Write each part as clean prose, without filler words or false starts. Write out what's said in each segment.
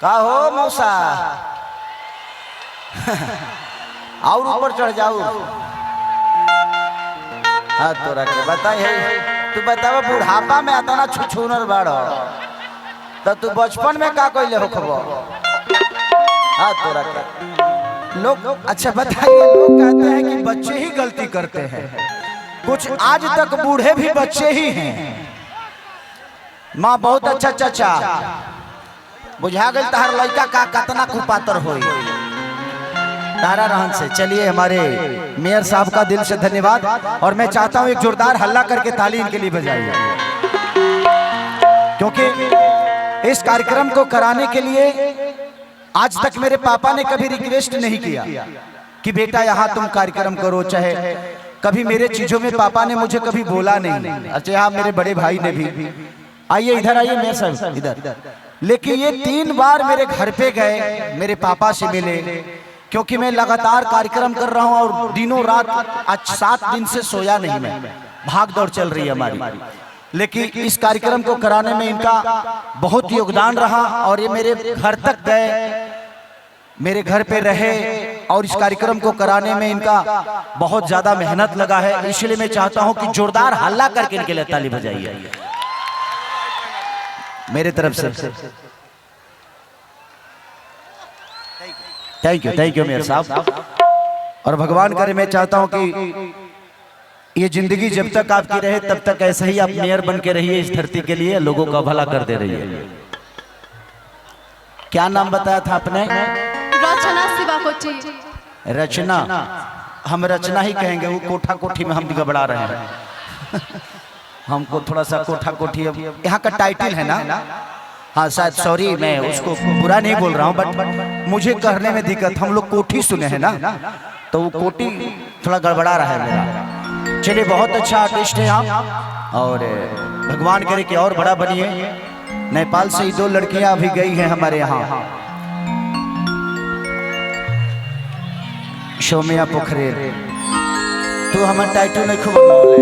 का हो मौसा और ऊपर चढ़ जाऊ। हाँ तोरा के बताई तू बतावा बुढ़ापा में आता ना छुछुनर बाड़ो तो तू बचपन में का कइले हो खबर। हाँ तोरा के लोग अच्छा बताइए, लोग कहते हैं कि बच्चे ही गलती करते हैं, कुछ आज तक बूढ़े भी बच्चे ही हैं। माँ बहुत अच्छा चाचा बुझा गई तहर लड़का का कतना कुपातर होई तारा रहन से। चलिए हमारे मेयर साहब का दिल से धन्यवाद और मैं चाहता हूं एक जोरदार हल्ला करके ताली इनके लिए बजाइए, क्योंकि इस कार्यक्रम को कराने के लिए आज तक मेरे पापा ने कभी रिक्वेस्ट नहीं किया कि बेटा यहाँ तुम कार्यक्रम करो, चाहे कभी मेरे चीजों में पापा ने मुझे कभी बोला नहीं। अच्छा हाँ मेरे बड़े भाई ने भी, आइए इधर आइए मेयर साहब इधर। लेकिन ये 3 बार मेरे घर पे गए, मेरे पापा से मिले, क्योंकि मैं लगातार कार्यक्रम कर रहा हूं और दिनों रात आज 7 दिन से सोया नहीं, मैं भाग दौड़ चल रही है हमारी। लेकिन इस कार्यक्रम को कराने में इनका बहुत योगदान रहा और ये मेरे घर तक गए, मेरे घर पे रहे और इस कार्यक्रम को कराने में इनका बहुत ज्यादा मेहनत लगा है। इसलिए मैं चाहता हूं कि जोरदार हल्ला करके इनके लिए ताली बजाइए मेरे तरफ से। थैंक यू मेयर साहब। और भगवान करे मैं चाहता हूं कि ये जिंदगी जब तक आपकी रहे तब तक ऐसे ही आप मेयर बन के रहिए, इस धरती के लिए लोगों का भला करते रहिए। क्या नाम बताया था आपने? रचना शिवाकोटी। रचना, हम रचना ही कहेंगे, वो कोठा कोठी में हम गबड़ा रहे हैं। हमको थोड़ा सा कोठा कोठी यहाँ का टाइटल है ना। हाँ शायद, सॉरी मैं उसको बुरा नहीं बोल रहा हूँ, बट मुझे कहने में दिक्कत, हम लोग कोठी सुने हैं ना, तो वो कोठी थोड़ा गड़बड़ा रहा है मेरा। चलिए बहुत अच्छा आर्टिस्ट है आप और भगवान करे कि और बड़ा बनिए। नेपाल से ही 2 लड़कियां अभी गई हैं हमारे यहाँ, शोमिया पोखरेल। तो हमारे टाइटल नहीं खूब बोले।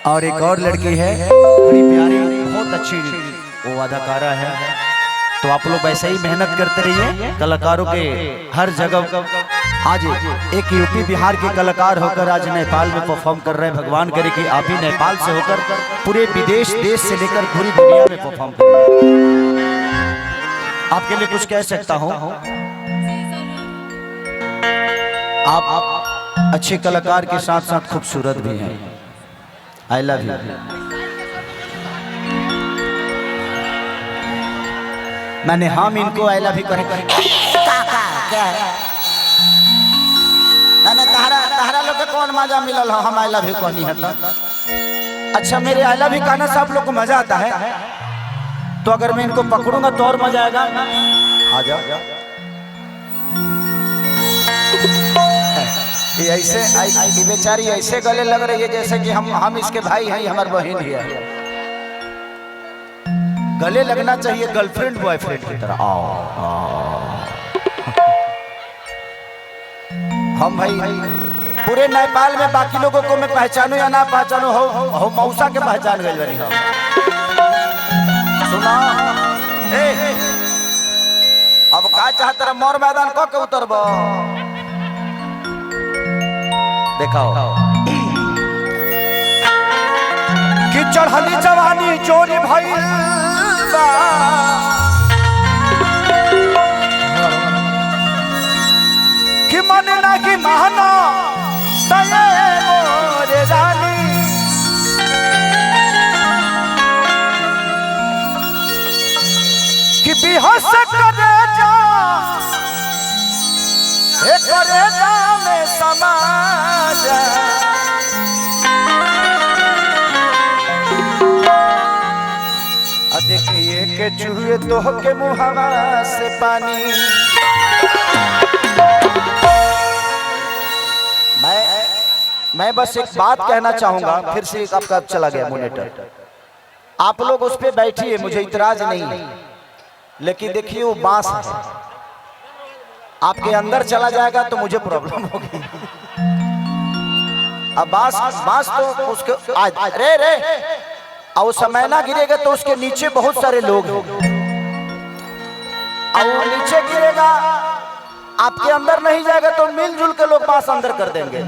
और एक और लड़की है बड़ी प्यारी, बहुत अच्छी वो अदाकारा है। तो आप लोग ऐसे ही मेहनत करते रहिए, कलाकारों के हर जगह। आज एक यूपी बिहार के कलाकार होकर आज नेपाल में परफॉर्म कर रहे हैं। भगवान करे कि आप ही नेपाल से होकर पूरे विदेश, देश से लेकर पूरी दुनिया में परफॉर्म करें। आपके लिए कुछ कह सकता हूं, आप अच्छे कलाकार के साथ साथ खूबसूरत भी हैं। I love you. मैंने हम इनको आई लव यू कहे क्या है? तहरा लोग के कौन मजा मिलल हो, हम आई लव यू कहनी है तो। अच्छा मेरे आई लव यू कहना से आप लोग को मजा आता है, तो अगर मैं इनको पकड़ूंगा तो और मजा आएगा। आ जाओ। ये ऐसे बेचारी ऐसे गले लग रही है जैसे कि हम इसके भाई हैं, हमारी बहन ही है। गले लगना चाहिए गर्लफ्रेंड बॉयफ्रेंड की तरह। हम भाई पूरे नेपाल में बाकी लोगों को मैं पहचानू या ना पहचानू, हो मौसा के पहचान गए बनी। हम सुना अब का चाहत रहा, मोर मैदान को के उतरब देखाओ कि चढ़ली जवानी चोरी भइल बा, कि मन ना कि महना तये मोरे रानी, कि बेहोश करे जा करे जा में समा जा। देखिए के चूहे तो के मुहावा से पानी। मैं बस एक बात कहना चाहूंगा, फिर से आपका चला गया मॉनिटर। आप लोग उस पे बैठिए, मुझे इतराज नहीं है, लेकिन देखिए वो बांस है, आपके अंदर चला जाएगा तो मुझे प्रॉब्लम होगी। अब बांस तो उसके रे और वो समय ना गिरेगा तो उसके नीचे बहुत सारे लोग हैं, और वो नीचे गिरेगा आपके अंदर नहीं जाएगा तो मिलजुल के लोग पास अंदर कर देंगे।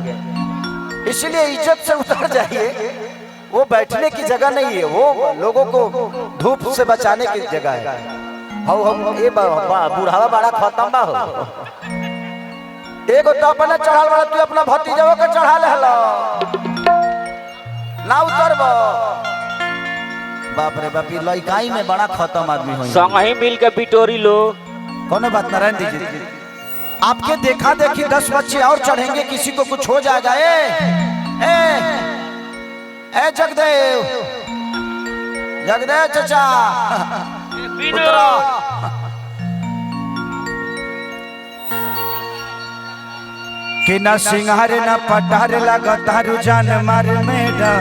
इसलिए इज्जत से उतर जाइए, वो बैठने की जगह नहीं है, वो लोगों को धूप से बचाने की जगह है। हम ये बुढ़ावा बड़ा खत्म बा हो, एगो तो अपने चढ़ाल वाला तू अपना भतीजवा के चढ़ा ले हला ना उतर बाप रे बाप, लइकाई में बड़ा खत्म आदमी हो, संग ही मिल के बिटोरी लो। कौन बात ना रहने दीजिए। आपके देखा देखी 10 बच्चे और चढ़ेंगे, किसी को कुछ हो जाएगा। ए जगदेव, जगदेव चचा उतरो। कि न सिंगार न पटार लगता रुझान मार मैडम,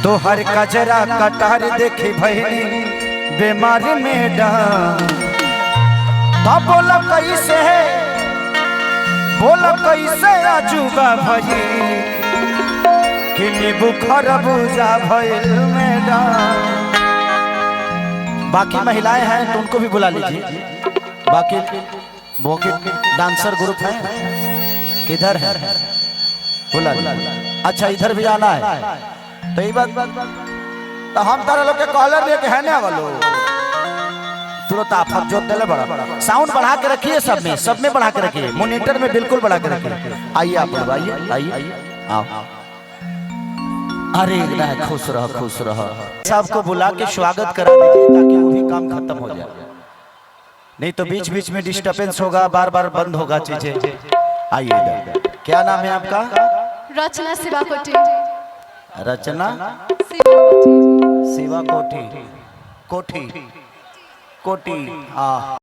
तो हर कजरा कटार देखी भैनी बीमार मैडम। तो बोला कैसे है, बोला कैसे अजूबा भई, कि नींबू खरबूजा भइल मैडम। बाकी महिलाएं हैं तो उनको भी बुला लीजिए, बाकी वो के डांसर ग्रुप है किधर है, बुला लीजिए। अच्छा इधर भी आना है तो ये बात तो हम तारा लोग के कॉलर लेके है ना वालो तुरंत आफत जोत देले बड़ा। साउंड बढ़ा के रखिए, सब में बढ़ा के रखिए, मॉनिटर में बिल्कुल बढ़ा के रखिए। आइए आप लोग आइए आओ। अरे ना खुश रहो सबको बुला के स्वागत करा दीजिए ताकि वो भी काम खत्म हो जाए, नहीं तो बीच बीच में डिस्टर्बेंस होगा, बार बार बंद होगा चीजें। आइए इधर, क्या नाम है आपका? रचना शिवाकोटी। रचना शिवाकोटी। शिवाकोटी कोठी कोटी।